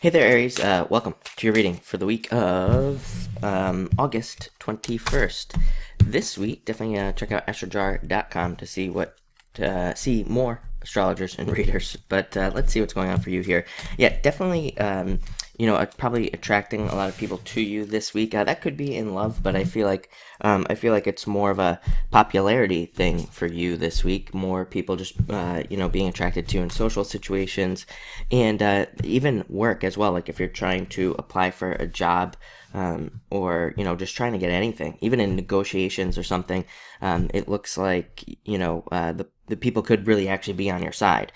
Hey there, Aries. Welcome to your reading for the week of August 21st. This week, definitely check out astrojar.com to see more astrologers and readers. But let's see what's going on for you here. Yeah, definitely. Probably attracting a lot of people to you this week. That could be in love, but I feel like it's more of a popularity thing for you this week. More people just being attracted to you in social situations, and even work as well. Like if you're trying to apply for a job, or just trying to get anything, even in negotiations or something, it looks like the people could really actually be on your side.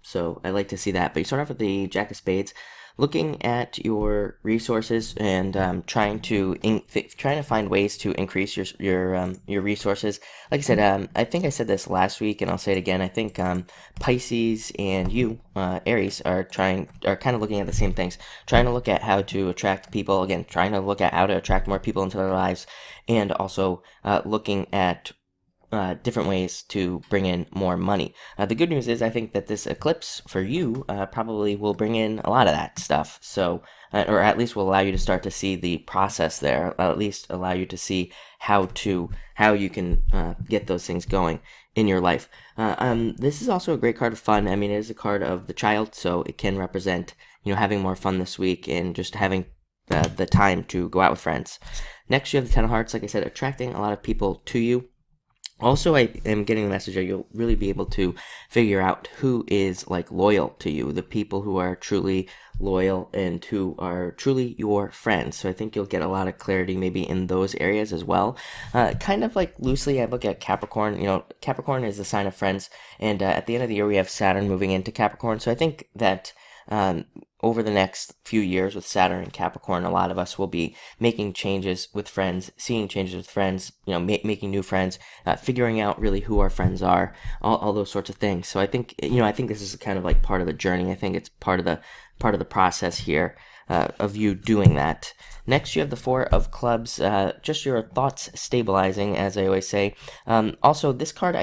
So I like to see that. But you start off with the Jack of Spades, looking at your resources and trying to find ways to increase your resources. Like I said, I think I said this last week, and I'll say it again. I think Pisces and you, Aries, are kind of looking at the same things, trying to look at how to attract people. Again, trying to look at how to attract more people into their lives, and also looking at different ways to bring in more money. The good news is I think that this eclipse for you probably will bring in a lot of that stuff. So, or at least will allow you to start to see the process there. At least allow you to see how you can get those things going in your life. This is also a great card of fun. I mean, it is a card of the child, so it can represent having more fun this week and just having the time to go out with friends. Next, you have the Ten of Hearts. Like I said, attracting a lot of people to you. Also, I am getting the message that you'll really be able to figure out who is like loyal to you, the people who are truly loyal and who are truly your friends. So I think you'll get a lot of clarity maybe in those areas as well. Kind of like loosely, I look at Capricorn. Capricorn is the sign of friends, and at the end of the year, we have Saturn moving into Capricorn. So I think that over the next few years with Saturn and Capricorn, a lot of us will be making changes with friends, seeing changes with friends, making new friends, figuring out really who our friends are, all those sorts of things. So I think this is kind of like part of the journey. I think it's part of the process here. Of you doing that. Next, you have the Four of Clubs, just your thoughts stabilizing, as I always say. Also, this card,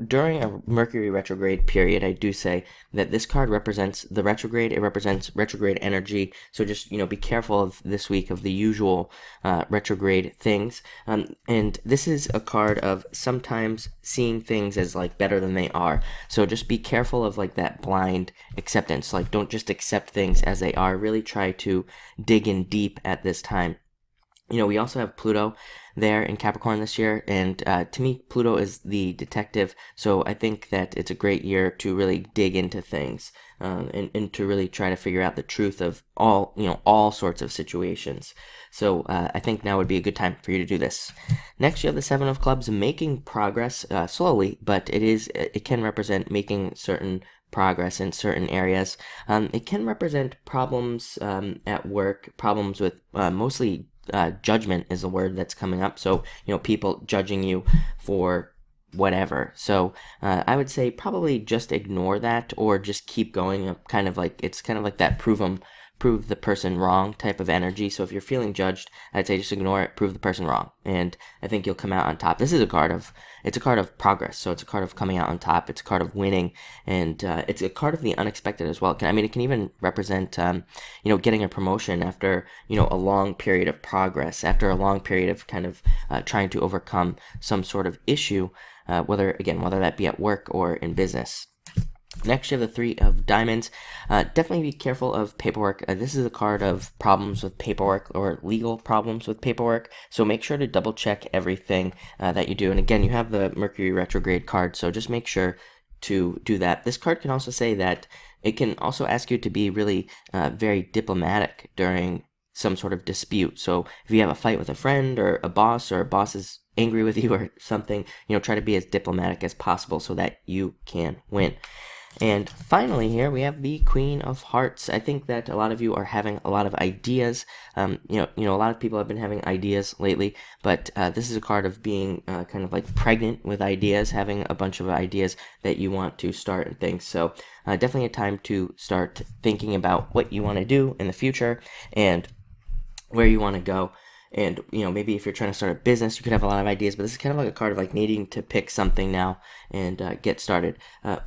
during a Mercury retrograde period, I do say that this card represents the retrograde. It represents retrograde energy. So just, be careful of this week of the usual retrograde things. And this is a card of sometimes seeing things as like better than they are. So just be careful of like that blind acceptance. Like don't just accept things as they are. Really try to dig in deep at this time. We also have Pluto there in Capricorn this year, and to me, Pluto is the detective, so I think that it's a great year to really dig into things, and to really try to figure out the truth of all sorts of situations. So I think now would be a good time for you to do this. Next, you have the Seven of Clubs, making progress slowly, but it can represent making certain progress in certain areas. It can represent problems at work, problems with mostly judgment is the word that's coming up. So, people judging you for whatever. So, I would say probably just ignore that or just keep going. It's kind of like that prove the person wrong type of energy. So if you're feeling judged, I'd say just ignore it, prove the person wrong, and I think you'll come out on top. This is a card of progress, so it's a card of coming out on top. It's a card of winning, and it's a card of the unexpected as well. It can even represent getting a promotion after a long period of progress, after a long period of kind of trying to overcome some sort of issue, whether that be at work or in business. Next, you have the Three of Diamonds. Definitely be careful of paperwork. This is a card of problems with paperwork or legal problems with paperwork. So make sure to double check everything that you do. And again, you have the Mercury retrograde card, so just make sure to do that. This card can also say that it can also ask you to be really very diplomatic during some sort of dispute. So if you have a fight with a friend or a boss is angry with you or something, try to be as diplomatic as possible so that you can win. And finally here we have the Queen of Hearts. I think that a lot of you are having a lot of ideas. A lot of people have been having ideas lately, but this is a card of being kind of like pregnant with ideas, having a bunch of ideas that you want to start and things. So definitely a time to start thinking about what you want to do in the future and where you want to go. And, maybe if you're trying to start a business, you could have a lot of ideas, but this is kind of like a card of like needing to pick something now and get started.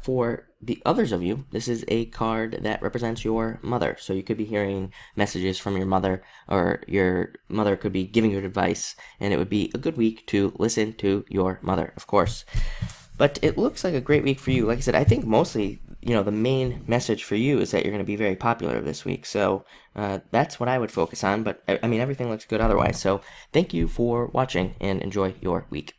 For the others of you, this is a card that represents your mother. So you could be hearing messages from your mother, or your mother could be giving you advice, and it would be a good week to listen to your mother, of course. But it looks like a great week for you. Like I said, I think mostly, the main message for you is that you're going to be very popular this week. So that's what I would focus on. But I mean, everything looks good otherwise. So thank you for watching and enjoy your week.